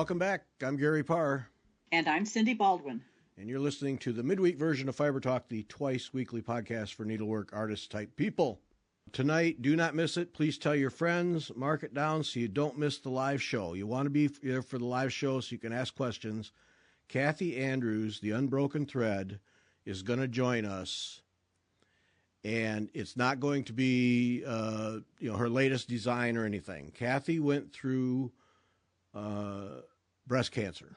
Welcome back. I'm Gary Parr. And I'm Cindy Baldwin. And you're listening to the midweek version of Fiber Talk, the twice-weekly podcast for needlework artist-type people. Tonight, do not miss it. Please tell your friends. Mark it down so you don't miss the live show. You want to be there for the live show so you can ask questions. Kathy Andrews, the Unbroken Thread, is going to join us. And it's not going to be, her latest design or anything. Kathy went through breast cancer.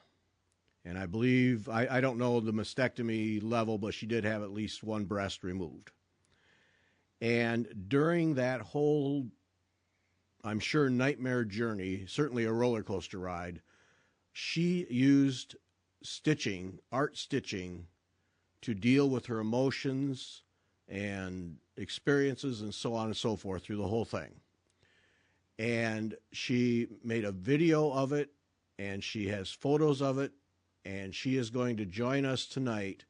And I believe, I don't know the mastectomy level, but she did have at least one breast removed. And during that whole, I'm sure, nightmare journey, certainly a roller coaster ride, she used stitching, art stitching, to deal with her emotions and experiences and so on and so forth through the whole thing. And she made a video of it, and she has photos of it, and she is going to join us tonight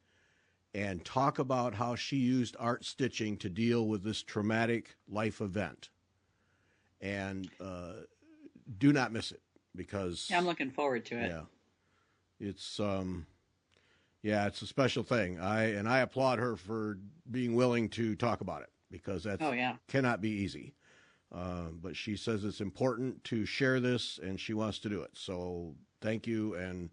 and talk about how she used art stitching to deal with this traumatic life event. And do not miss it, because... Yeah, I'm looking forward to it. Yeah. It's... it's a special thing. I applaud her for being willing to talk about it, because that cannot be easy. But she says it's important to share this, and she wants to do it. So thank you. And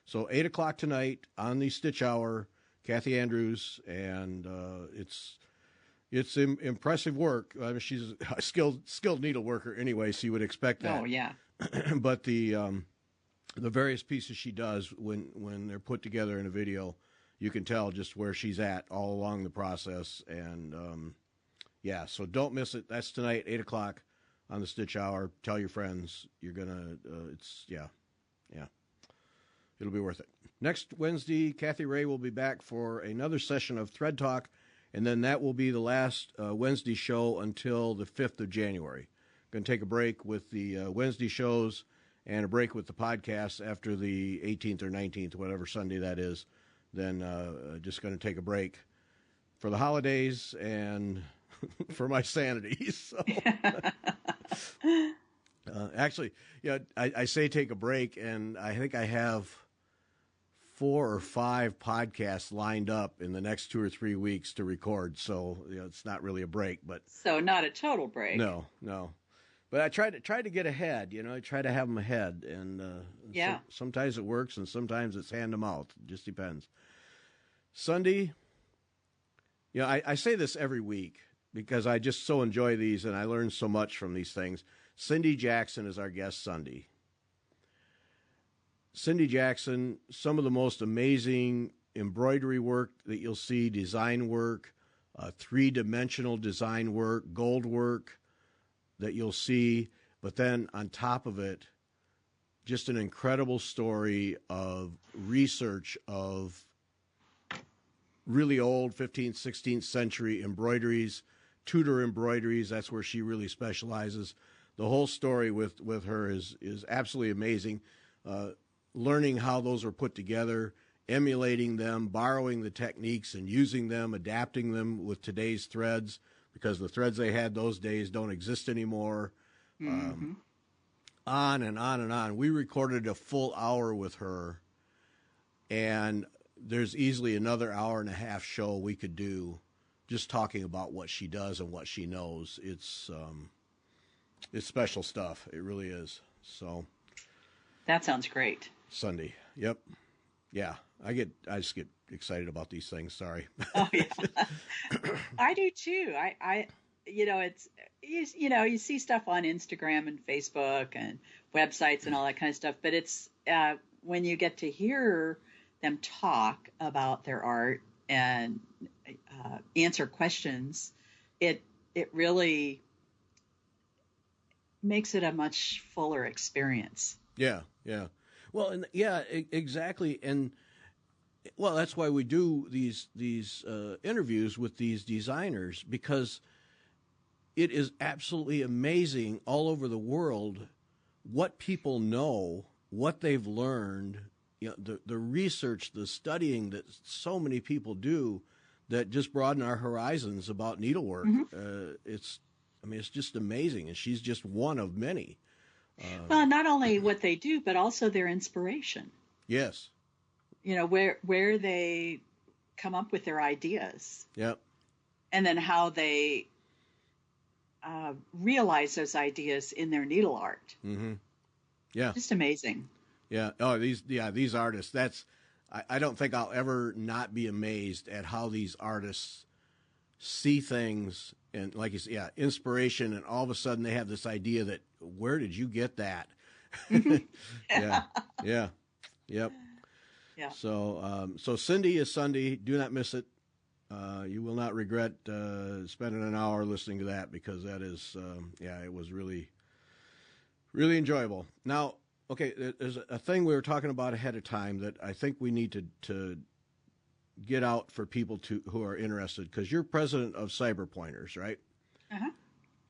so 8 o'clock tonight on the Stitch Hour, Kathy Andrews, and it's impressive work. I mean, she's a skilled needle worker anyway, so you would expect that. Oh yeah. But the various pieces she does when they're put together in a video, you can tell just where she's at all along the process. And so don't miss it. That's tonight, 8 o'clock on the Stitch Hour. Tell your friends. You're gonna. It'll be worth it. Next Wednesday, Kathy Ray will be back for another session of Thread Talk, and then that will be the last Wednesday show until the 5th of January. Going to take a break with the Wednesday shows and a break with the podcast after the 18th or 19th, whatever Sunday that is. Then just going to take a break for the holidays and for my sanity. So, actually, I say take a break, and I think I have 4 or 5 podcasts lined up in the next 2 or 3 weeks to record. So it's not really a break, but so not a total break. No. But I try to get ahead. I try to have them ahead, and sometimes it works, and sometimes it's hand to mouth. It just depends. Sunday, I say this every week because I just so enjoy these, and I learn so much from these things. Cindy Jackson is our guest Sunday. Cindy Jackson, some of the most amazing embroidery work that you'll see, design work, 3-dimensional design work, gold work that you'll see. But then on top of it, just an incredible story of research of really old 15th, 16th century embroideries, Tudor embroideries. That's where she really specializes. The whole story with her is absolutely amazing. Learning how those are put together, emulating them, borrowing the techniques and using them, adapting them with today's threads, because the threads they had those days don't exist anymore. Mm-hmm. On and on and on. We recorded a full hour with her, and there's easily another hour and a half show we could do just talking about what she does and what she knows. It's special stuff. It really is. So that sounds great. Sunday. Yep. Yeah. I just get excited about these things. Sorry. Oh yeah. I do too. You see stuff on Instagram and Facebook and websites and all that kind of stuff, but it's when you get to hear them talk about their art and answer questions, it really makes it a much fuller experience. Yeah. Well, exactly. And well, that's why we do these interviews with these designers, because it is absolutely amazing all over the world what people know, what they've learned, the research, the studying that so many people do that just broaden our horizons about needlework. Mm-hmm. It's just amazing, and she's just one of many. Well, not only what they do, but also their inspiration. Yes. Where they come up with their ideas. Yep. And then how they realize those ideas in their needle art. Mm-hmm. Yeah. Just amazing. Yeah. Oh, these artists. I don't think I'll ever not be amazed at how these artists see things, and like you said, yeah, inspiration, and all of a sudden they have this idea that, where did you get that? Yeah. Yeah. Yep. Yeah. So Cindy is Sunday. Do not miss it. You will not regret spending an hour listening to that, because that is, it was really, really enjoyable. Now, okay, there's a thing we were talking about ahead of time that I think we need to get out for people who are interested, because you're president of Cyber Pointers, right? Uh-huh.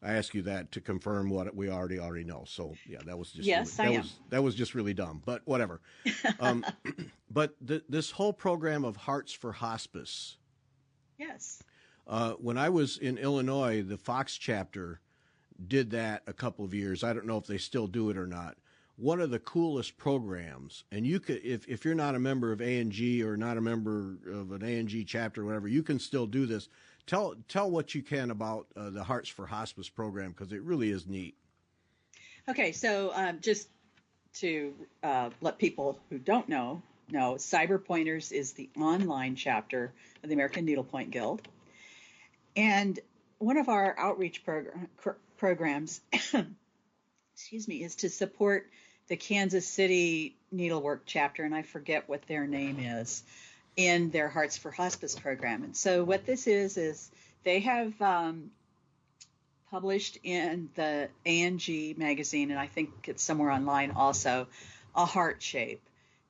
I asked you that to confirm what we already know. So yeah, that was just yes, really, I am. That was just really dumb, but whatever. But this whole program of Hearts for Hospice. Yes. When I was in Illinois, the Fox chapter did that a couple of years. I don't know if they still do it or not. One of the coolest programs, and you could, if you're not a member of A&G or not a member of an A&G chapter or whatever, you can still do this. Tell what you can about the Hearts for Hospice program, because it really is neat. Okay, so just to let people who don't know, Cyber Pointers is the online chapter of the American Needlepoint Guild. And one of our outreach programs, excuse me, is to support the Kansas City Needlework chapter, and I forget what their name is, in their Hearts for Hospice program. And so what this is they have published in the A&G magazine, and I think it's somewhere online also, a heart shape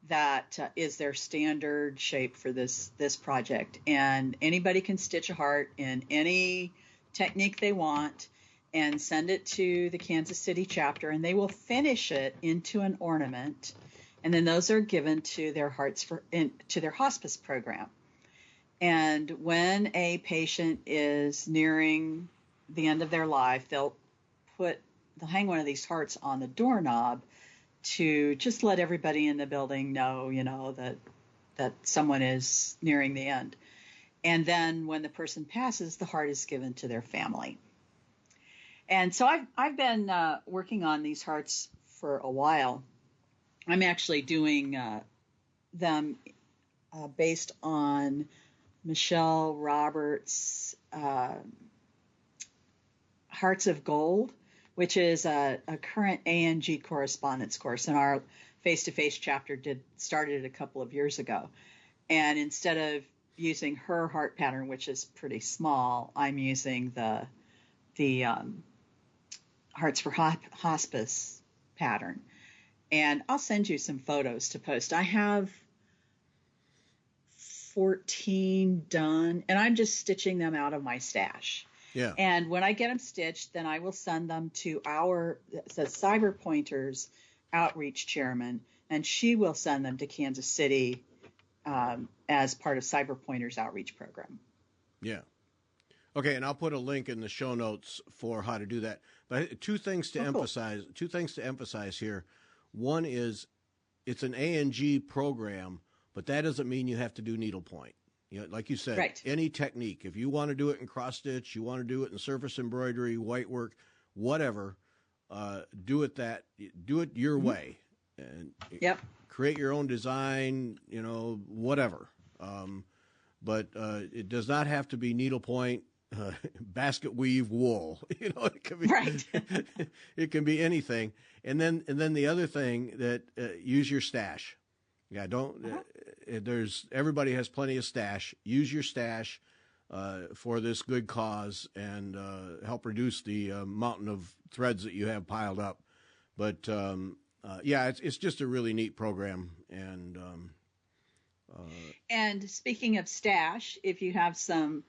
that is their standard shape for this project. And anybody can stitch a heart in any technique they want and send it to the Kansas City chapter, and they will finish it into an ornament. And then those are given to their to their hospice program. And when a patient is nearing the end of their life, they'll hang one of these hearts on the doorknob to just let everybody in the building know, that someone is nearing the end. And then when the person passes, the heart is given to their family. And so I've been working on these hearts for a while. I'm actually doing them based on Michelle Roberts' Hearts of Gold, which is a current A&G correspondence course. And our face-to-face chapter started a couple of years ago. And instead of using her heart pattern, which is pretty small, I'm using the Hearts for Hospice pattern. And I'll send you some photos to post. I have 14 done, and I'm just stitching them out of my stash. Yeah. And when I get them stitched, then I will send them to the Cyber Pointers outreach chairman, and she will send them to Kansas City as part of Cyber Pointers outreach program. Yeah. Okay, and I'll put a link in the show notes for how to do that. But two things to emphasize. Cool. 2 things to emphasize here. One is, it's an A&G program, but that doesn't mean you have to do needlepoint. Like you said, right. Any technique. If you want to do it in cross stitch, you want to do it in surface embroidery, white work, whatever, do it your mm-hmm. way, and yep. create your own design. Whatever. But it does not have to be needlepoint. Basket weave wool, it can be right. It can be anything. And then the other thing that use your stash. Yeah, don't. Everybody has plenty of stash. Use your stash for this good cause and help reduce the mountain of threads that you have piled up. But it's just a really neat program. And speaking of stash, if you have some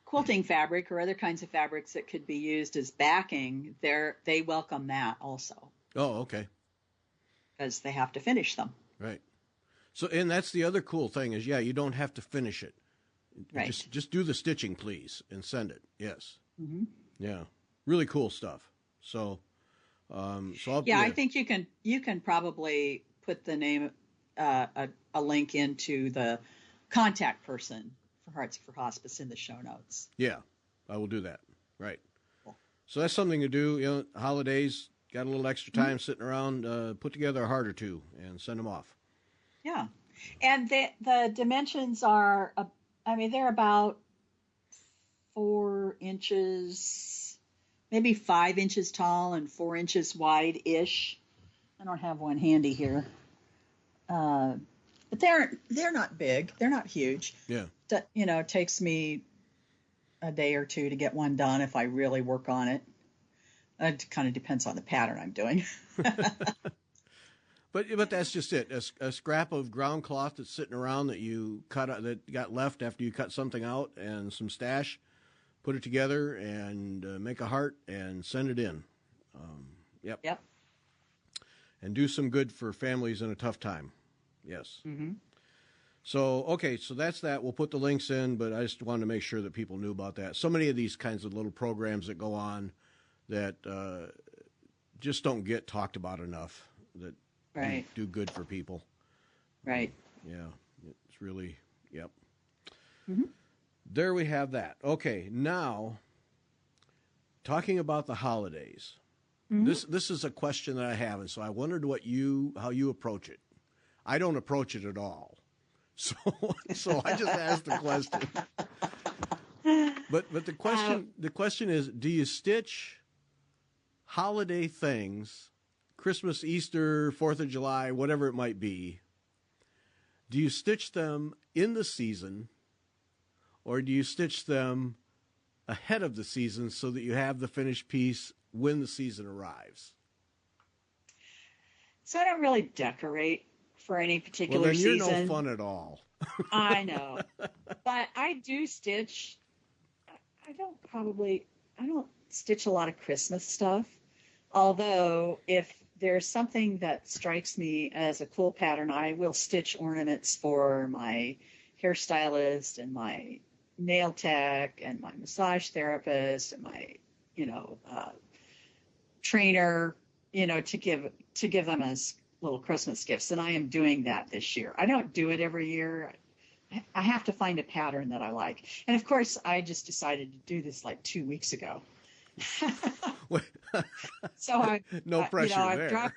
quilting fabric or other kinds of fabrics that could be used as backing, they welcome that also. Oh, okay. Because they have to finish them. Right. So, and that's the other cool thing is, you don't have to finish it. Right. Just do the stitching, please, and send it. Yes. Mm-hmm. Yeah. Really cool stuff. So, I think you can probably put the name, a link into the contact person for Hearts for Hospice in the show notes. Yeah, I will do that. Right. Cool. So that's something to do. You know, holidays, got a little extra time sitting around, put together a heart or two and send them off. Yeah. And the dimensions are, they're about 4 inches, maybe 5 inches tall and 4 inches wide-ish. I don't have one handy here. But they're not big. They're not huge. Yeah. It takes me a day or two to get one done if I really work on it. It kind of depends on the pattern I'm doing. But that's just it. A scrap of ground cloth that's sitting around that you cut out, that got left after you cut something out, and some stash. Put it together and make a heart and send it in. Yep. And do some good for families in a tough time. Yes. Mm-hmm. So, okay, so that's that. We'll put the links in, but I just wanted to make sure that people knew about that. So many of these kinds of little programs that go on that just don't get talked about enough, that right. do good for people. Right. Yeah, it's really, yep. Mm-hmm. There we have that. Okay, now, talking about the holidays. Mm-hmm. This is a question that I have, and so I wondered how you approach it. I don't approach it at all. So I just asked the question. But the question is, do you stitch holiday things, Christmas, Easter, 4th of July, whatever it might be, do you stitch them in the season, or do you stitch them ahead of the season so that you have the finished piece when the season arrives? So I don't really decorate for any particular season. Well, then you're no fun at all. I know. But I do stitch. I don't stitch a lot of Christmas stuff. Although if there's something that strikes me as a cool pattern, I will stitch ornaments for my hairstylist and my nail tech and my massage therapist and my, trainer, to give them as little Christmas gifts. And I am doing that this year. I don't do it every year. I have to find a pattern that I like. And of course, I just decided to do this like 2 weeks ago. So no pressure there.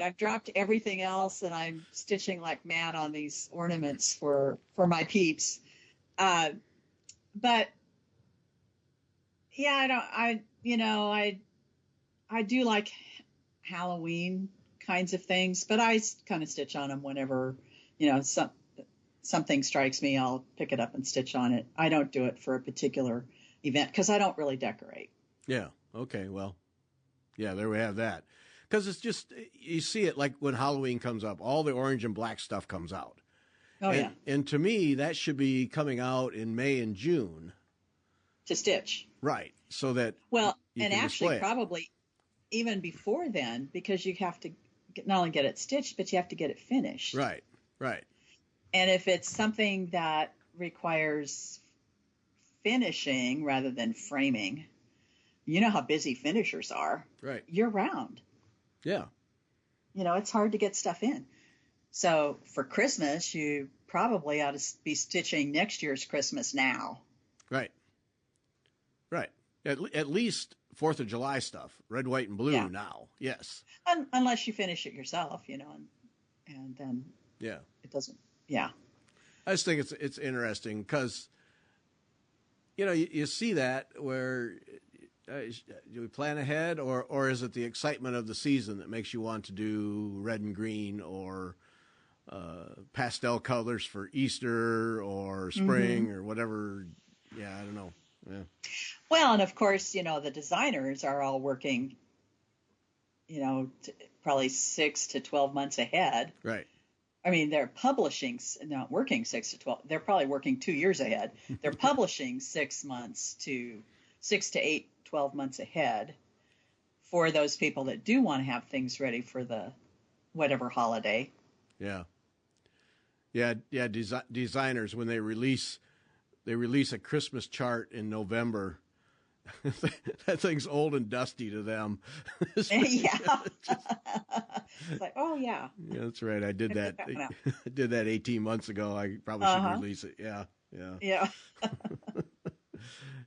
I've dropped everything else, and I'm stitching like mad on these ornaments for my peeps. But yeah, I do like Halloween kinds of things, but I kind of stitch on them whenever, something strikes me, I'll pick it up and stitch on it. I don't do it for a particular event because I don't really decorate. Yeah. Okay. Well, yeah, there we have that. Because it's just, you see it like when Halloween comes up, all the orange and black stuff comes out. Oh, yeah. And to me, that should be coming out in May and June. To stitch. Right. So that. Well, and actually probably even before then, because you have to not only get it stitched, but you have to get it finished. Right. And if it's something that requires finishing rather than framing, you know how busy finishers are. Right. Year round. Yeah. It's hard to get stuff in. So for Christmas, you probably ought to be stitching next year's Christmas now. Right. At least 4th of July stuff, red, white, and blue now. Yes. Unless you finish it yourself, and then it doesn't. Yeah. I just think it's interesting because, you see that where do we plan ahead, or is it the excitement of the season that makes you want to do red and green or pastel colors for Easter or spring or whatever? Yeah, I don't know. Yeah. Well, and of course, the designers are all working, probably 6 to 12 months ahead. Right. I mean, they're publishing, not working 6 to 12. They're probably working 2 years ahead. They're publishing 6 to 8, 12 months ahead for those people that do want to have things ready for the whatever holiday. Yeah. Designers, when they release a Christmas chart in November, that thing's old and dusty to them. Yeah. It's like, oh yeah. Yeah, that's right. I did I that. put that one out. I did that 18 months ago. I probably should Uh-huh. release it. Yeah, yeah, Yeah.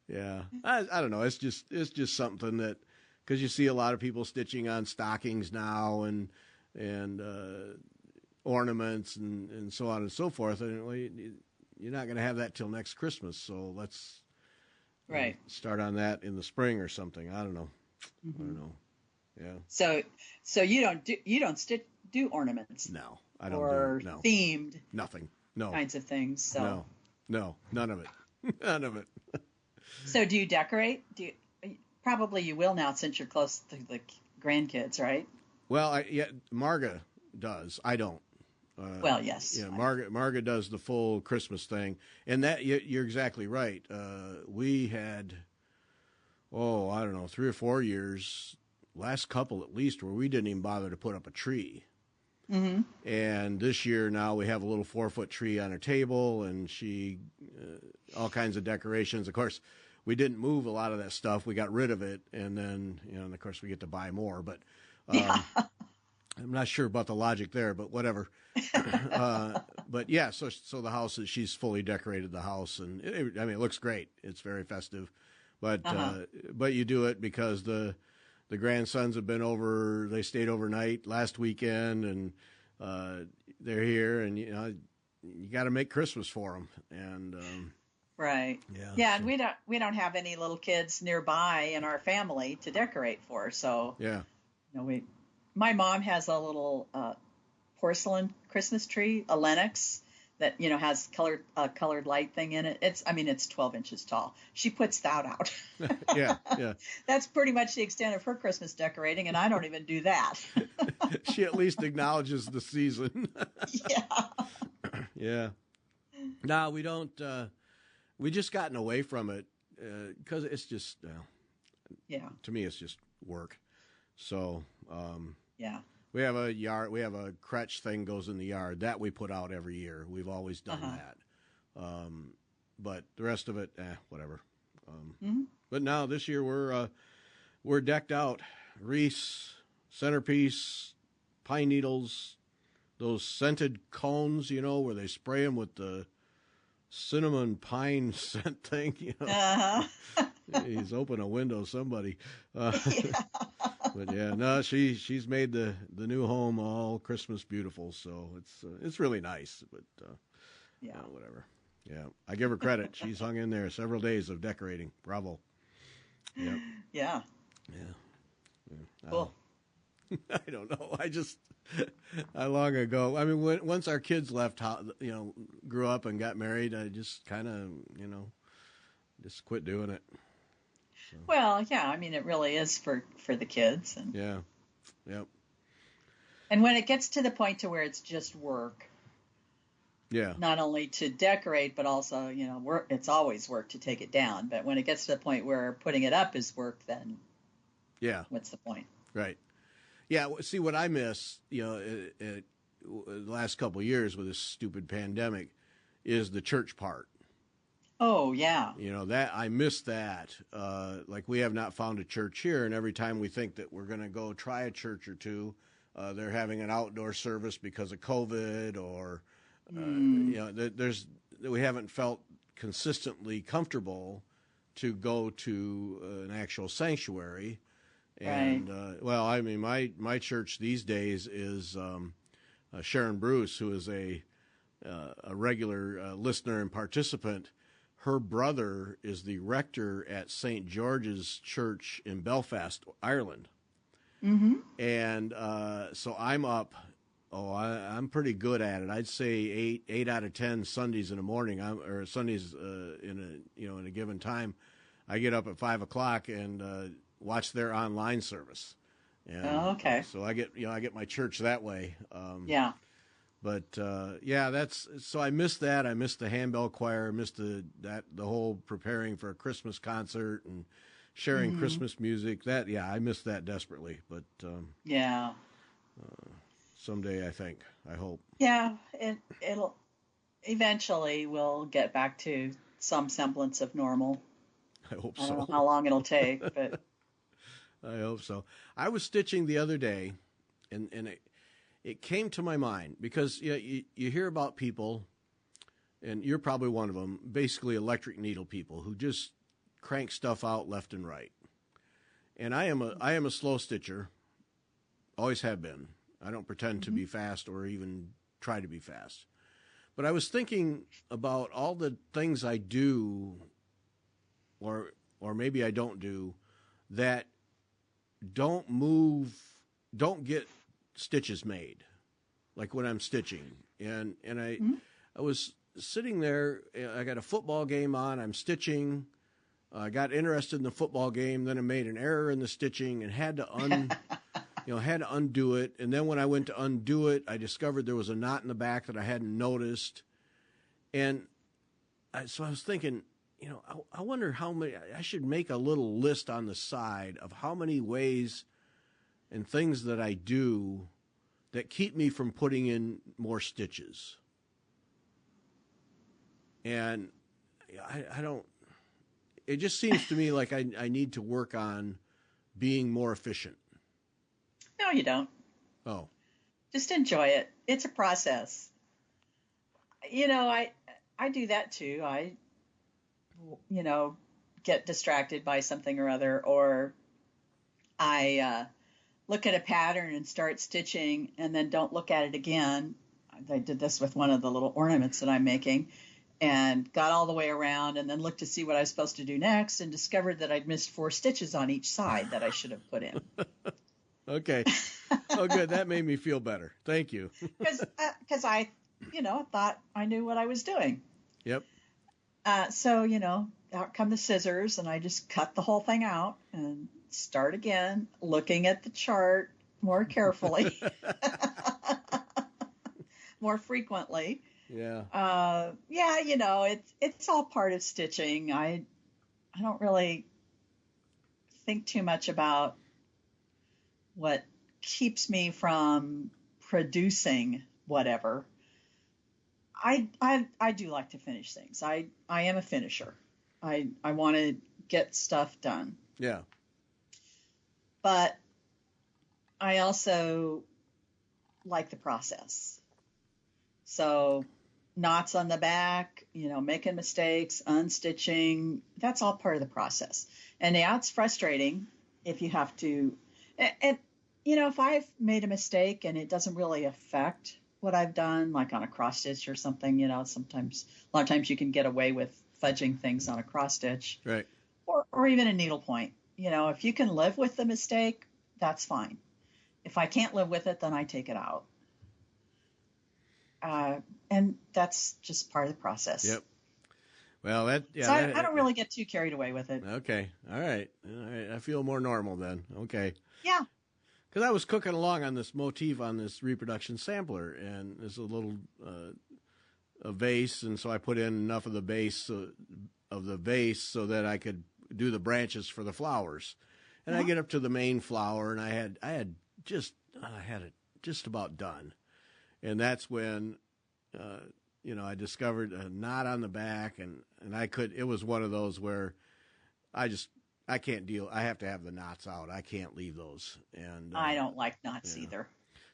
yeah. I don't know. It's just something that, because you see a lot of people stitching on stockings now and ornaments and so on and so forth. And well, you're not going to have that till next Christmas. So let's Right. start on that in the spring or something. I don't know. I Mm-hmm. don't know. Yeah. So you don't do ornaments No, I don't or do no themed nothing. No, kinds of things. So no, none of it. None of it. so do you decorate? Probably you will now since you're close to the grandkids, right? Well, Marga does. I don't. Well, yes. Yeah, Marga does the full Christmas thing, and that you're exactly right. We had, I don't know, 3 or 4 years, last couple at least, where we didn't even bother to put up a tree. Mm-hmm. And this year now we have a little 4-foot tree on our table, and all kinds of decorations. Of course, we didn't move a lot of that stuff. We got rid of it, and then and of course we get to buy more. But Yeah. I'm not sure about the logic there, but whatever. But yeah, so the house she's fully decorated the house, and it looks great. It's very festive, but but you do it because the grandsons have been over. They stayed overnight last weekend, and they're here, and you got to make Christmas for them, and Right. yeah, Yeah, so, and we don't have any little kids nearby in our family to decorate for. So, yeah, my mom has a little porcelain Christmas tree, a Lenox that has colored light thing in it. It's 12 inches tall. She puts that out. yeah, yeah. That's pretty much the extent of her Christmas decorating, and I don't even do that. She at least acknowledges the season. Yeah. Yeah. No, we don't. We just gotten away from it because it's just, Yeah. to me, it's just work. So Yeah. we have a yard. We have a crutch thing goes in the yard that we put out every year. We've always done that. But the rest of it, whatever. Mhm. But now this year we're decked out. Wreaths, centerpiece, pine needles, those scented cones, where they spray them with the cinnamon pine scent thing. Uh-huh. He's opened a window, somebody. Yeah. But yeah, no, she's made the new home all Christmas beautiful, so it's really nice. But Yeah. whatever. Yeah, I give her credit. She's hung in there several days of decorating. Bravo. Yep. Yeah. Yeah. Cool. I don't know. I long ago. Once our kids left, grew up and got married, I just kind of, just quit doing it. So, Well, yeah, it really is for the kids, and yeah. Yep. and when it gets to the point to where it's just work, Yeah. not only to decorate, but also, work. It's always work to take it down. But when it gets to the point where putting it up is work, then Yeah. what's the point? Right. Yeah. See, what I miss, the last couple of years with this stupid pandemic, is the church part. Oh, yeah. That I miss that. Like we have not found a church here, and every time we think that we're going to go try a church or two, they're having an outdoor service because of COVID, or we haven't felt consistently comfortable to go to an actual sanctuary. And Right. my church these days is Sharon Bruce, who is a regular listener and participant. Her brother is the rector at St. George's Church in Belfast, Ireland. Mm-hmm. And so I'm up. I'm pretty good at it. I'd say 8 out of 10 Sundays in the morning, or Sundays in a given time. I get up at 5 o'clock and watch their online service. And, okay. So I get my church that way. Yeah. But so I missed that. I missed the handbell choir. I missed the whole preparing for a Christmas concert and sharing Christmas music. I missed that desperately. But Yeah. someday, I hope. Yeah. It'll eventually we'll get back to some semblance of normal. I hope I don't know so. how long it'll take, but I hope so. I was stitching the other day, and it came to my mind because you hear about people, and you're probably one of them, basically electric needle people who just crank stuff out left and right. And I am a slow stitcher, always have been. I don't pretend to be fast or even try to be fast. But I was thinking about all the things I do, or maybe I don't do, that don't get stitches made, like when I'm stitching. And I was sitting there, I got a football game on, I'm stitching. I got interested in the football game, then I made an error in the stitching and had to undo it. And then when I went to undo it, I discovered there was a knot in the back that I hadn't noticed. And so I was thinking, I wonder how many, I should make a little list on the side of how many ways and things that I do that keep me from putting in more stitches. And I don't, it just seems to me like I need to work on being more efficient. no, you don't. Oh, Just enjoy it. It's a process. I do that too. I get distracted by something or other, or I look at a pattern and start stitching and then don't look at it again. I did this with one of the little ornaments that I'm making, and got all the way around and then looked to see what I was supposed to do next and discovered that I'd missed 4 stitches on each side that I should have put in. okay. Oh, good. That made me feel better. Thank you. Because I, thought I knew what I was doing. Yep. So, out come the scissors, and I just cut the whole thing out and start again, looking at the chart more carefully, more frequently. Yeah. It's all part of stitching. I don't really think too much about what keeps me from producing whatever. I do like to finish things. I am a finisher. I want to get stuff done. Yeah. But I also like the process. So knots on the back, making mistakes, unstitching, that's all part of the process. And yeah, it's frustrating if you have to, and if I've made a mistake and it doesn't really affect what I've done, like on a cross stitch or something, a lot of times you can get away with fudging things on a cross stitch, Right. or even a needlepoint. If you can live with the mistake, that's fine. If I can't live with it, then I take it out. And that's just part of the process. Yep. Well, So I don't really get too carried away with it. Okay. All right. I feel more normal then. Okay. Yeah. Because I was cooking along on this motif on this reproduction sampler, and there's a little a vase, and so I put in enough of the base of the vase so that I could do the branches for the flowers. And I get up to the main flower, and I had it just about done, and that's when I discovered a knot on the back, and it was one of those where I can't deal. I have to have the knots out. I can't leave those. And I don't like knots either.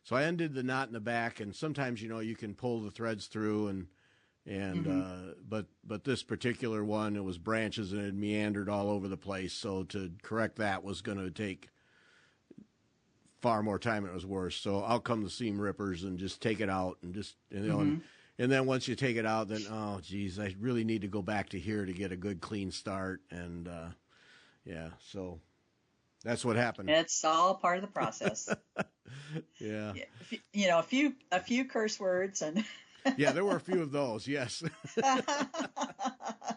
So I undid the knot in the back, and sometimes you can pull the threads through, but this particular one, it was branches and it meandered all over the place. So to correct that was going to take far more time than it was worth. So I'll come the seam rippers and just take it out and and then once you take it out, then oh geez, I really need to go back to here to get a good clean start. And yeah, so that's what happened. It's all part of the process. Yeah. A few curse words and. Yeah, there were a few of those. Yes.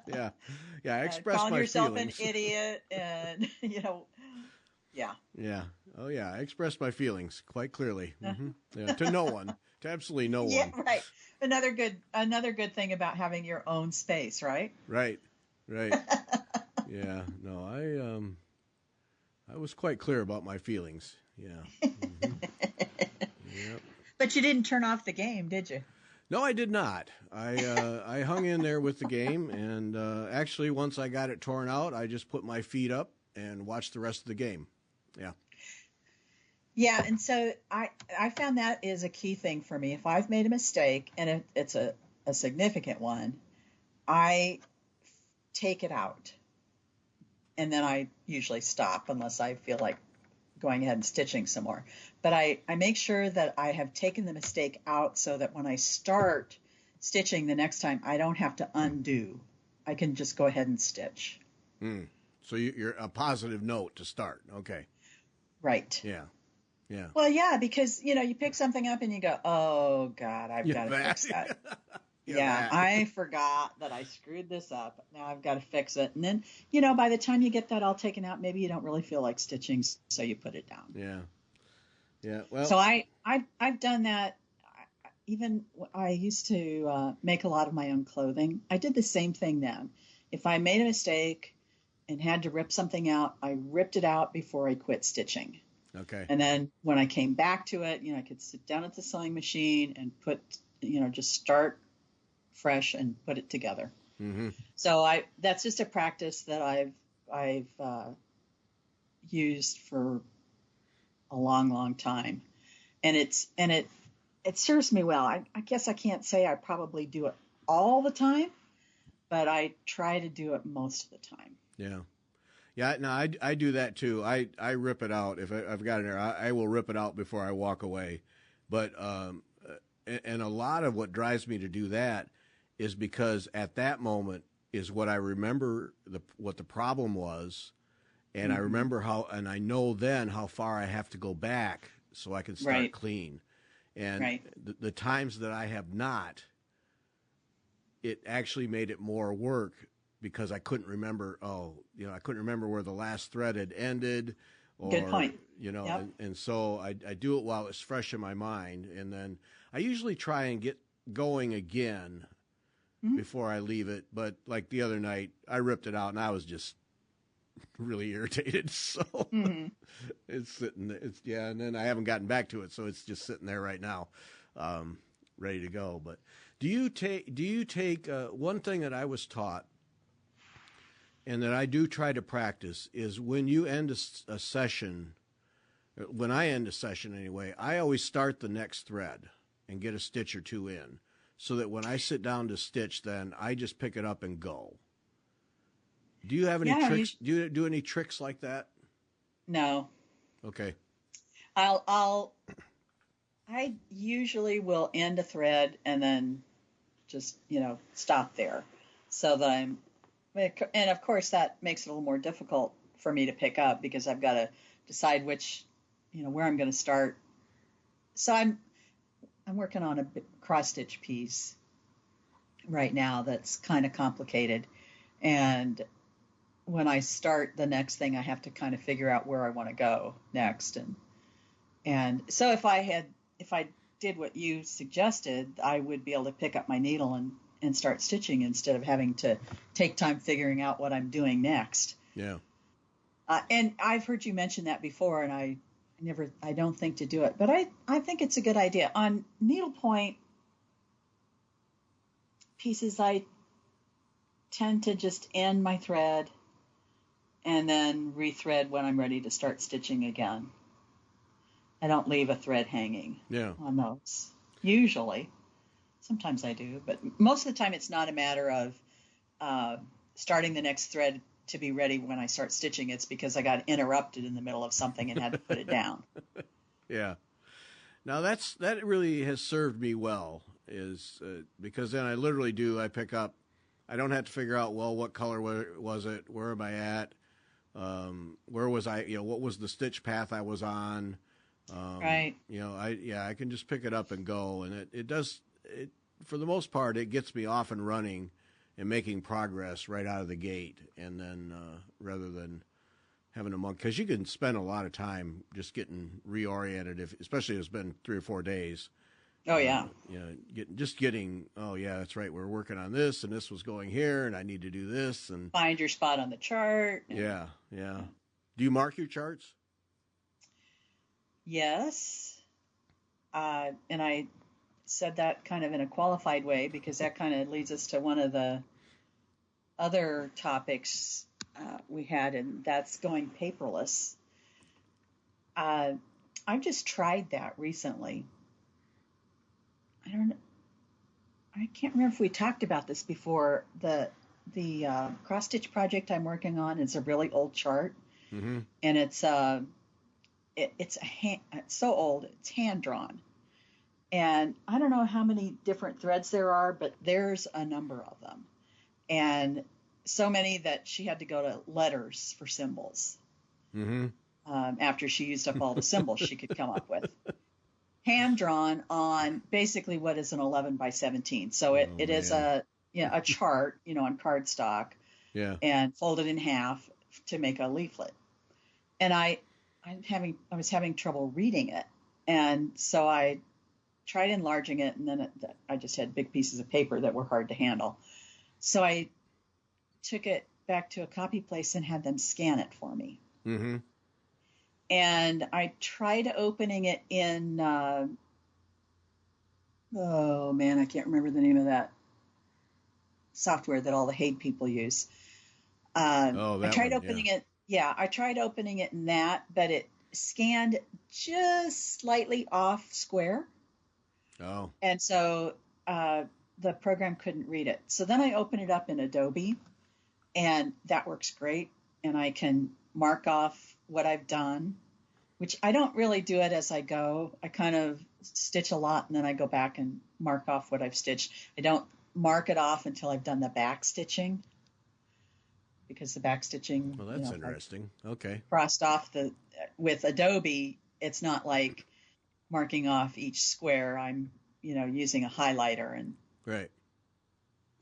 Yeah. I expressed calling my yourself feelings. an idiot, and Yeah. Yeah. Oh yeah, I expressed my feelings quite clearly. Yeah, to no one, to absolutely no one. Yeah, right. Another good thing about having your own space, right? Right. Yeah. No, I was quite clear about my feelings. Yeah. Yep. But you didn't turn off the game, did you? No, I did not. I hung in there with the game, and actually, once I got it torn out, I just put my feet up and watched the rest of the game. Yeah. Yeah, and so I found that is a key thing for me. If I've made a mistake and it's a significant one, I take it out, and then I usually stop unless I feel like going ahead and stitching some more. But I make sure that I have taken the mistake out so that when I start stitching the next time, I don't have to undo. I can just go ahead and stitch. So you're a positive note to start. Okay. Right. Yeah. Yeah. Well, yeah, because, you pick something up and you go, oh, God, I've got to fix that. Yeah, I forgot that I screwed this up. Now I've got to fix it. And then, by the time you get that all taken out, maybe you don't really feel like stitching, so you put it down. Yeah. Yeah. Well, so I've done that. Even I used to make a lot of my own clothing. I did the same thing then. If I made a mistake and had to rip something out, I ripped it out before I quit stitching. Okay. And then when I came back to it, I could sit down at the sewing machine and put, just start fresh and put it together. Mm-hmm. So that's just a practice that I've used for a long, long time, and it serves me well. I guess I can't say I probably do it all the time, but I try to do it most of the time. Yeah. Yeah, no, I do that too. I rip it out. If I've got it there, I will rip it out before I walk away. But and a lot of what drives me to do that is because at that moment is what I remember what the problem was, and I remember and I know then how far I have to go back so I can start clean. And the times that I have not, it actually made it more work because I couldn't remember. I couldn't remember where the last thread had ended. Or, good point. Yep. And so I do it while it's fresh in my mind, and then I usually try and get going again before I leave it. But like the other night, I ripped it out and I was just really irritated. So it's sitting there. And then I haven't gotten back to it. So it's just sitting there right now, ready to go. But do you take one thing that I was taught and that I do try to practice is when you end a session, when I end a session anyway, I always start the next thread and get a stitch or two in. So that when I sit down to stitch, then I just pick it up and go. Do you have any tricks? Do you do any tricks like that? No. Okay. I usually will end a thread and then just stop there, so that and of course that makes it a little more difficult for me to pick up because I've got to decide which where I'm going to start. So I'm working on a cross stitch piece right now that's kind of complicated, and when I start the next thing, I have to kind of figure out where I want to go next, and so if I did what you suggested, I would be able to pick up my needle and start stitching instead of having to take time figuring out what I'm doing next. Yeah. And I've heard you mention that before, and I don't think to do it, but I think it's a good idea. On needlepoint pieces, I tend to just end my thread and then rethread when I'm ready to start stitching again. I don't leave a thread hanging on those. Usually. Sometimes I do, but most of the time it's not a matter of starting the next thread to be ready when I start stitching. It's because I got interrupted in the middle of something and had to put it down. Yeah. Now that really has served me well, is because then I pick up. I don't have to figure out, well, what color was it? Where am I at? Where was I? What was the stitch path I was on? Right. I can just pick it up and go, and it does. For the most part, it gets me off and running and making progress right out of the gate, and then rather than having a month, because you can spend a lot of time just getting reoriented, especially if it's been 3 or 4 days. Oh yeah. Getting. Oh yeah, that's right. We're working on this, and this was going here, and I need to do this, and find your spot on the chart. Yeah. Do you mark your charts? Yes. And said that kind of in a qualified way because that kind of leads us to one of the other topics we had, and that's going paperless. I've just tried that recently. I don't know. I can't remember if we talked about this before. The cross stitch project I'm working on is a really old chart, Mm-hmm. and it's so old it's hand drawn, and I don't know how many different threads there are, but there's a number of them, and so many that she had to go to letters for symbols. Mm-hmm. After she used up all the symbols she could come up with. Hand drawn on basically what is an 11 by 17. So it is a chart, on cardstock, Yeah. and folded in half to make a leaflet. And I was having trouble reading it, and so I tried enlarging it, and then I just had big pieces of paper that were hard to handle. So I took it back to a copy place and had them scan it for me. Mm-hmm. And I tried opening it in, oh man, I can't remember the name of that software that all the Hague people use. I tried opening it. Yeah, I tried opening it in that, but it scanned just slightly off square. Oh. And so the program couldn't read it. So then I opened it up in Adobe, and that works great. And I can mark off what I've done, which I don't really do it as I go. I kind of stitch a lot, and then I go back and mark off what I've stitched. I don't mark it off until I've done the back stitching, because the back stitching, Well, that's interesting. Okay. Crossed off with Adobe, it's not like marking off each square. I'm, using a highlighter and Right.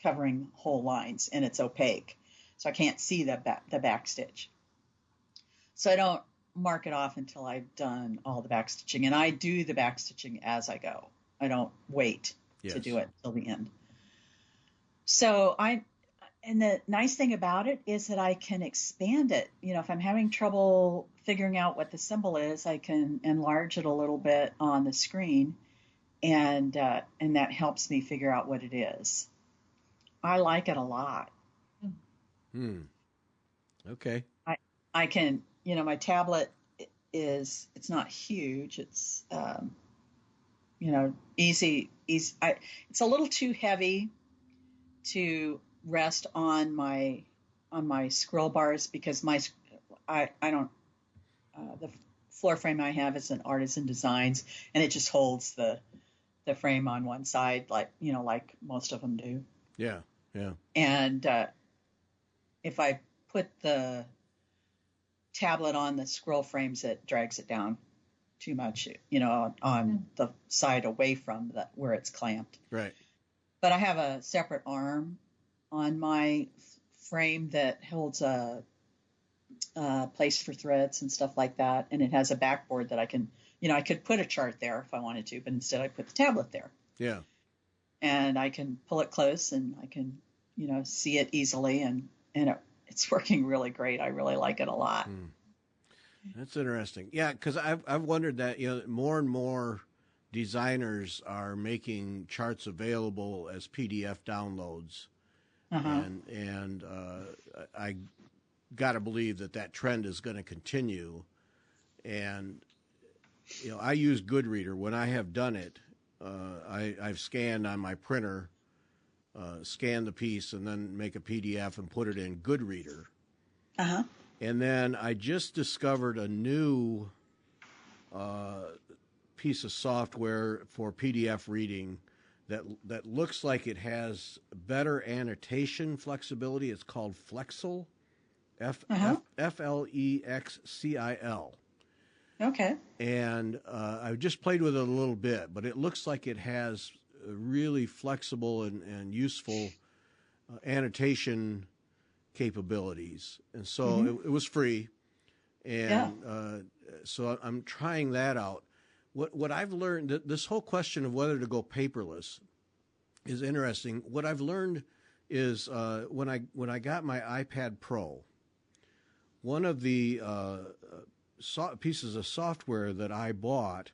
covering whole lines, and it's opaque, so I can't see the back stitch. So I don't mark it off until I've done all the back stitching, and I do the back stitching as I go. I don't wait to do it till the end. So and the nice thing about it is that I can expand it. If I'm having trouble figuring out what the symbol is, I can enlarge it a little bit on the screen, and that helps me figure out what it is. I like it a lot. Okay. I can, my tablet it's not huge. It's, easy. It's a little too heavy to rest on my scroll bars, because I don't, the floor frame I have is an Artisan Designs, and it just holds the frame on one side, like most of them do. Yeah. Yeah. And if I put the tablet on the scroll frames, it drags it down too much, on the side away from where it's clamped. Right. But I have a separate arm on my frame that holds a place for threads and stuff like that, and it has a backboard that I can, I could put a chart there if I wanted to, but instead I put the tablet there. Yeah. And I can pull it close, and I can, see it easily, and it's working really great. I really like it a lot. That's interesting. Yeah, because I've wondered that, more and more designers are making charts available as PDF downloads, and I got to believe that trend is going to continue. And I use Goodreader when I have done it. I've scanned on my printer, scan the piece, and then make a PDF and put it in Goodreader. And then I just discovered a new piece of software for PDF reading that looks like it has better annotation flexibility. It's called Flexil, Flexcil. Okay. And I just played with it a little bit, but it looks like it has really flexible and useful annotation capabilities. And so it was free. And so I'm trying that out. What I've learned, this whole question of whether to go paperless is interesting. What I've learned is when I got my iPad Pro, one of the pieces of software that I bought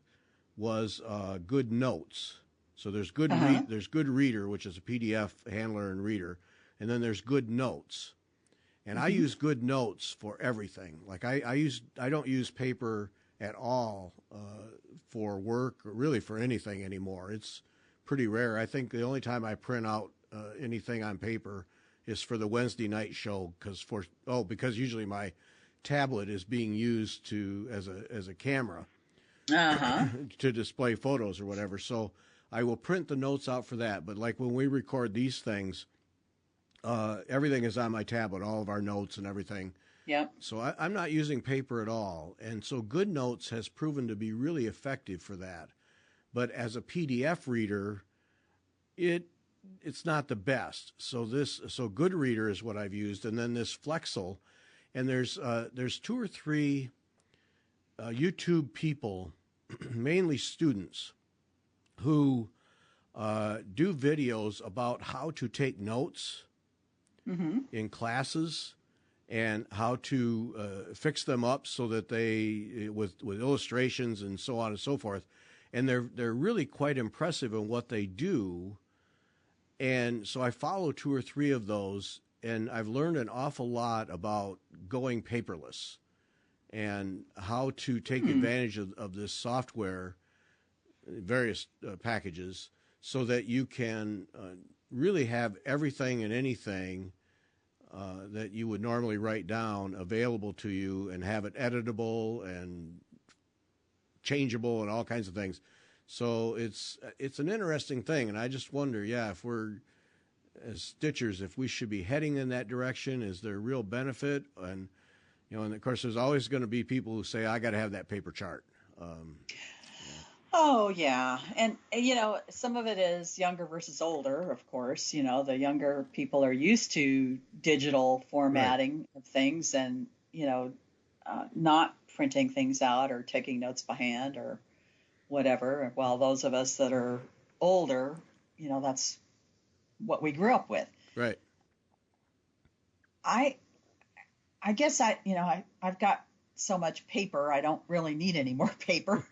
was Good Notes. So there's there's Good Reader, which is a PDF handler and reader, and then there's Good Notes. And I use Good Notes for everything. Like I don't use paper at all for work or really for anything anymore. It's pretty rare. I think the only time I print out anything on paper is for the Wednesday night show because usually my tablet is being used as a camera to display photos or whatever. So I will print the notes out for that. But like when we record these things, everything is on my tablet, all of our notes and everything. Yep. So I'm not using paper at all. And so Good Notes has proven to be really effective for that. But as a PDF reader, it's not the best. So Good Reader is what I've used, and then this Flexel, and there's 2 or 3 YouTube people, mainly students, who do videos about how to take notes in classes and how to fix them up so that they with illustrations and so on and so forth. And they're really quite impressive in what they do. And so I follow 2 or 3 of those, and I've learned an awful lot about going paperless and how to take advantage of this software, various packages, so that you can really have everything and anything that you would normally write down available to you and have it editable and changeable and all kinds of things. So it's an interesting thing, and I just wonder, if we're as stitchers, if we should be heading in that direction. Is there real benefit? And and of course, there's always going to be people who say, I got to have that paper chart. Oh, yeah. And, some of it is younger versus older, of course. The younger people are used to digital formatting of things and, not printing things out or taking notes by hand or whatever. While those of us that are older, that's what we grew up with. Right. I guess I've got so much paper, I don't really need any more paper.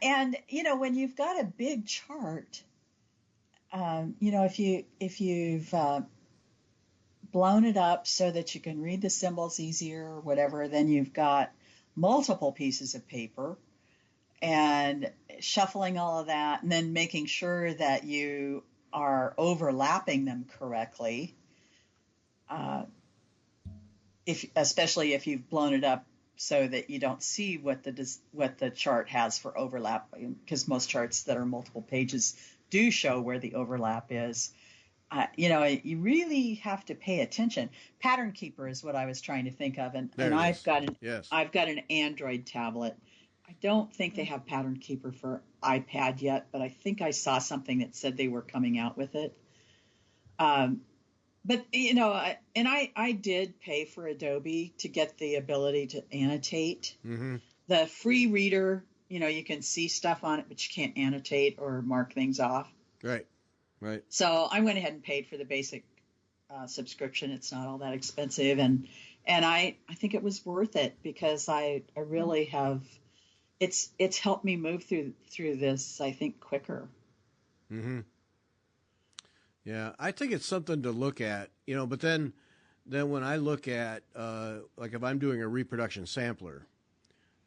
And when you've got a big chart, if you've blown it up so that you can read the symbols easier or whatever, then you've got multiple pieces of paper, and shuffling all of that, and then making sure that you are overlapping them correctly. Especially if you've blown it up so that you don't see what the chart has for overlap, because most charts that are multiple pages do show where the overlap is. You really have to pay attention. Pattern Keeper is what I was trying to think of, and I've got an Android tablet. I don't think they have Pattern Keeper for iPad yet, but I think I saw something that said they were coming out with it. But, I did pay for Adobe to get the ability to annotate. Mm-hmm. The free reader, you can see stuff on it, but you can't annotate or mark things off. Right. So I went ahead and paid for the basic subscription. It's not all that expensive. And I think it was worth it, because I really have, it's helped me move through this, I think, quicker. Mm-hmm. Yeah, I think it's something to look at, but then when I look at, like if I'm doing a reproduction sampler,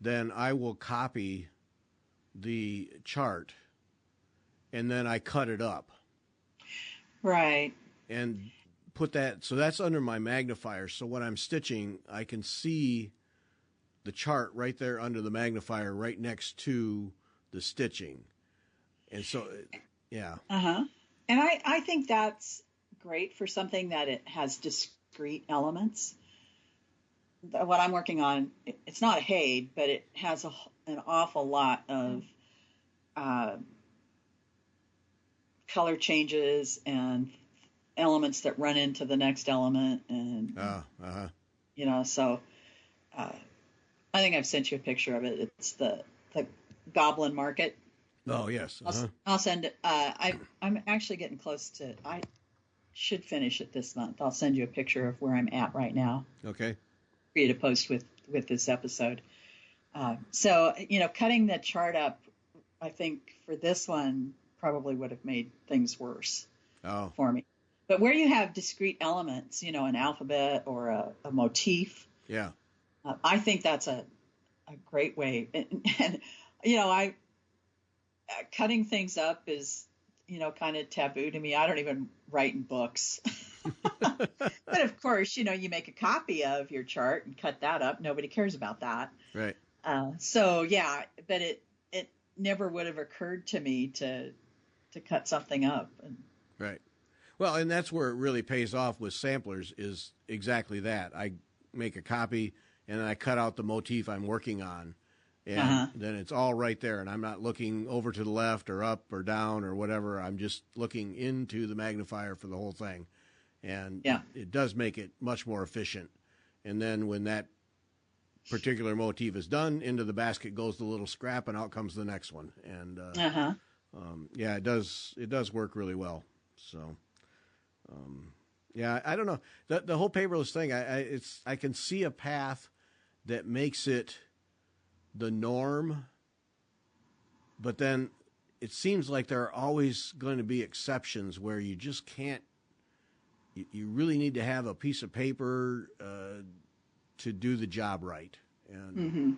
then I will copy the chart and then I cut it up. Right. And put that, so that's under my magnifier. So when I'm stitching, I can see the chart right there under the magnifier, right next to the stitching. And so, yeah. Uh-huh. And I think that's great for something that it has discrete elements. What I'm working on, it's not a HAID, but it has an awful lot of color changes and elements that run into the next element. And, so I think I've sent you a picture of it. It's the Goblin Market. Oh, yes. Uh-huh. I'll send it. I'm actually getting close to, I should finish it this month. I'll send you a picture of where I'm at right now. Okay. For you to post with this episode. So, cutting the chart up I think for this one probably would have made things worse Oh, for me. But where you have discrete elements, an alphabet or a motif, yeah. I think that's a great way. And I cutting things up is, kind of taboo to me. I don't even write in books. But of course, you make a copy of your chart and cut that up. Nobody cares about that. Right. So yeah, but it never would have occurred to me to cut something up. Right. Well, and that's where it really pays off with samplers is exactly that. I make a copy and I cut out the motif I'm working on, and then it's all right there, and I'm not looking over to the left or up or down or whatever. I'm just looking into the magnifier for the whole thing, and it does make it much more efficient. And then when that particular motif is done, into the basket goes the little scrap, and out comes the next one. And yeah, it does work really well. So. Yeah, I don't know. The whole paperless thing, I can see a path that makes it the norm, but then it seems like there are always going to be exceptions where you just can't. You really need to have a piece of paper to do the job right, and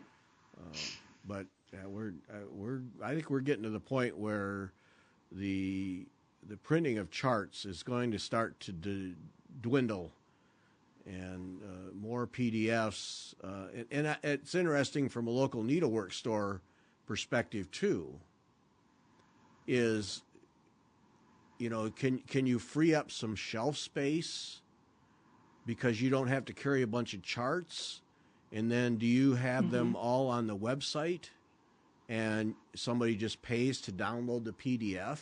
but I think we're getting to the point where the printing of charts is going to start to dwindle, and more PDFs. And it's interesting from a local needlework store perspective too. Is can you free up some shelf space because you don't have to carry a bunch of charts, and then do you have them all on the website, and somebody just pays to download the PDF?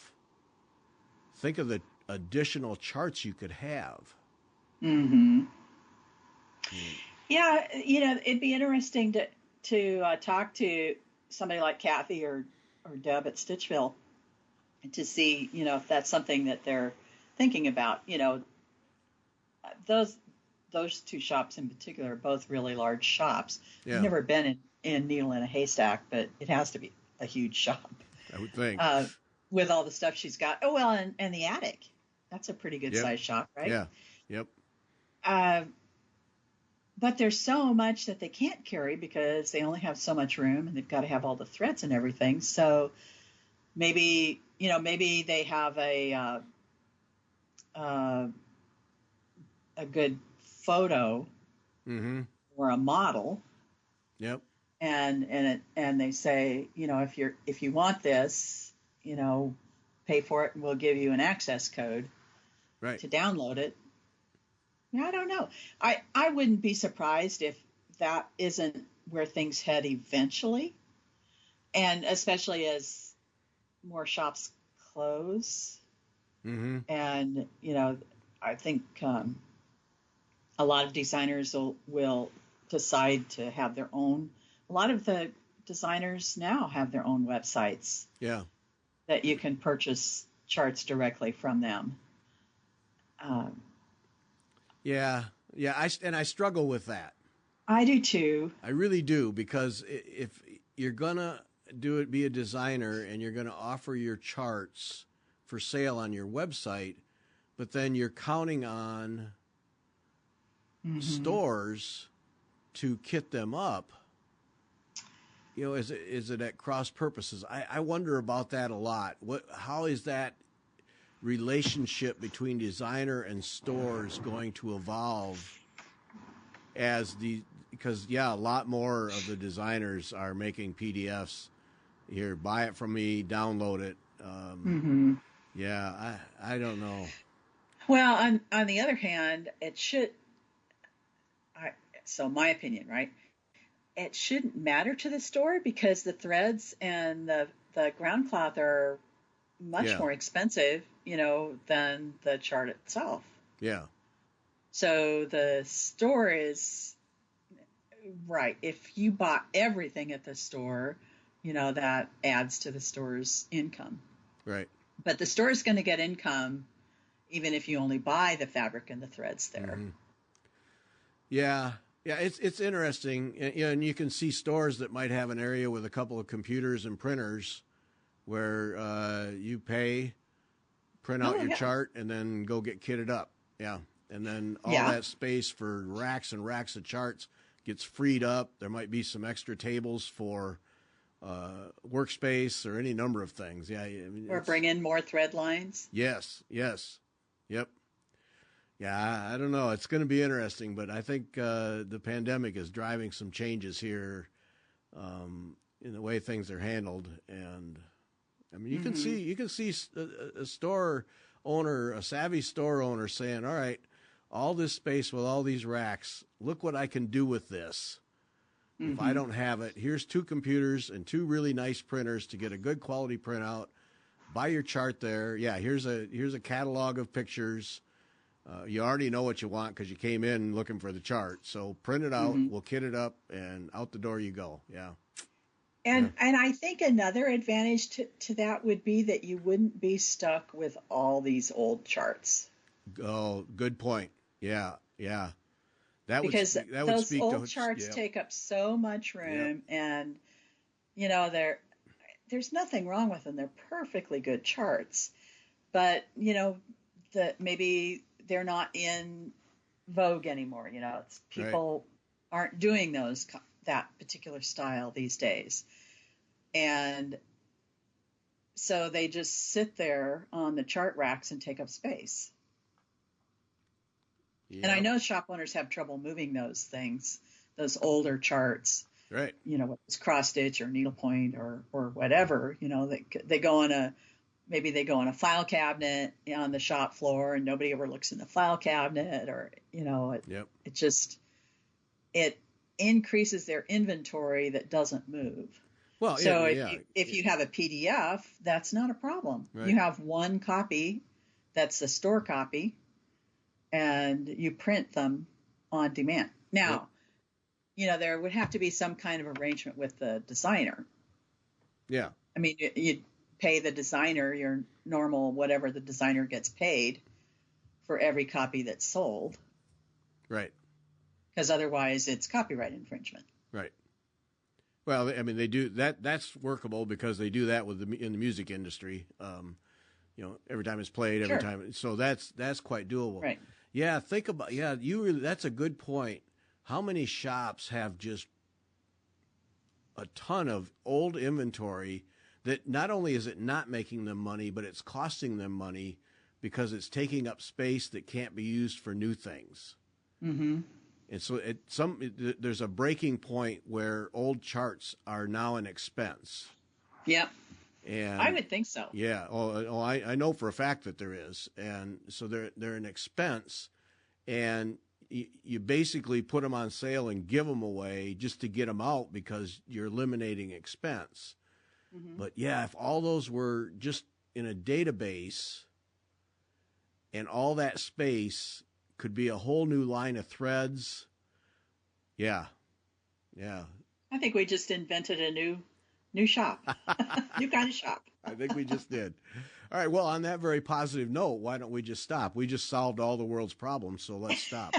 Think of the additional charts you could have. Yeah, it'd be interesting to talk to somebody like Kathy or Deb at Stitchville to see, if that's something that they're thinking about. Those two shops in particular are both really large shops. Yeah. I've never been in Needle in a Haystack, but it has to be a huge shop. I would think. With all the stuff she's got. Oh, well, and the attic. That's a pretty good size shop, right? Yeah. Yep. But there's so much that they can't carry because they only have so much room, and they've got to have all the threads and everything. So maybe they have a good photo or a model. Yep. And they say, if you want this, pay for it and we'll give you an access code to download it. Yeah, I don't know. I wouldn't be surprised if that isn't where things head eventually. And especially as more shops close. And, I think a lot of designers will decide to have their own. A lot of the designers now have their own websites. Yeah. That you can purchase charts directly from them. I struggle with that. I do too. I really do, because if you're gonna be a designer and you're gonna offer your charts for sale on your website, but then you're counting on stores to kit them up. Is it at cross purposes? I wonder about that a lot. How is that relationship between designer and stores going to evolve because a lot more of the designers are making PDFs. Here, buy it from me, download it. Yeah, I don't know. Well, on the other hand, it should. So my opinion, right? It shouldn't matter to the store because the threads and the ground cloth are much more expensive, than the chart itself. Yeah. So the store is right. If you bought everything at the store, that adds to the store's income. Right. But the store is going to get income even if you only buy the fabric and the threads there. Yeah. Yeah, it's interesting, and you can see stores that might have an area with a couple of computers and printers, where you pay, print out your yeah. chart, and then go get kitted up. Yeah. And then all that space for racks and racks of charts gets freed up. There might be some extra tables for workspace or any number of things. Yeah. I mean, or bring in more thread lines. Yes. Yep. Yeah, I don't know. It's going to be interesting, but I think the pandemic is driving some changes here in the way things are handled. And I mean, you can see a store owner, a savvy store owner, saying, "All right, all this space with all these racks. Look what I can do with this. If I don't have it, here's 2 computers and 2 really nice printers to get a good quality printout. Buy your chart there. Yeah, here's a catalog of pictures." You already know what you want because you came in looking for the chart. So print it out, we'll kit it up, and out the door you go. Yeah. And I think another advantage to that would be that you wouldn't be stuck with all these old charts. Oh, good point. Yeah. Because that would those speak old to, charts take up so much room, and there's nothing wrong with them. They're perfectly good charts, but maybe they're not in vogue anymore. People aren't doing that particular style these days. And so they just sit there on the chart racks and take up space. Yep. And I know shop owners have trouble moving those things, those older charts. Right. Whether it's cross stitch or needlepoint or whatever, they go on a file cabinet on the shop floor and nobody ever looks in the file cabinet, or, it increases their inventory that doesn't move. Well, so if you have a PDF, that's not a problem. Right. You have one copy that's the store copy and you print them on demand. Now, there would have to be some kind of arrangement with the designer. Yeah. I mean, you'd pay the designer your normal, whatever the designer gets paid for every copy that's sold. Right. Because otherwise it's copyright infringement. Right. Well, I mean, they do that. That's workable because they do that in the music industry. Every time it's played, every time. So that's quite doable. Right. Yeah. Think about, that's a good point. How many shops have just a ton of old inventory that not only is it not making them money, but it's costing them money because it's taking up space that can't be used for new things. Mm-hmm. And so there's a breaking point where old charts are now an expense. Yep. And I would think so. Yeah. I know for a fact that there is. And so they're an expense, and you basically put them on sale and give them away just to get them out because you're eliminating expense. Mm-hmm. But yeah, if all those were just in a database and all that space could be a whole new line of threads. Yeah. I think we just invented a new shop, new kind of shop. I think we just did. All right. Well, on that very positive note, why don't we just stop? We just solved all the world's problems, so let's stop.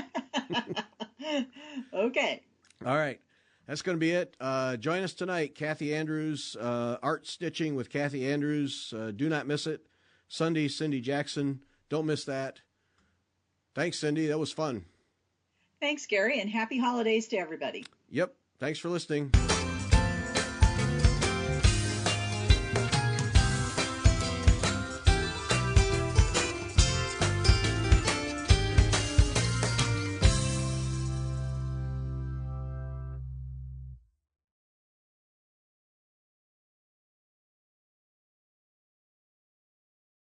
Okay. All right. That's going to be it. Join us tonight, Kathy Andrews, Art Stitching with Kathy Andrews. Do not miss it. Sunday, Cindy Jackson. Don't miss that. Thanks, Cindy. That was fun. Thanks, Gary, and happy holidays to everybody. Yep. Thanks for listening.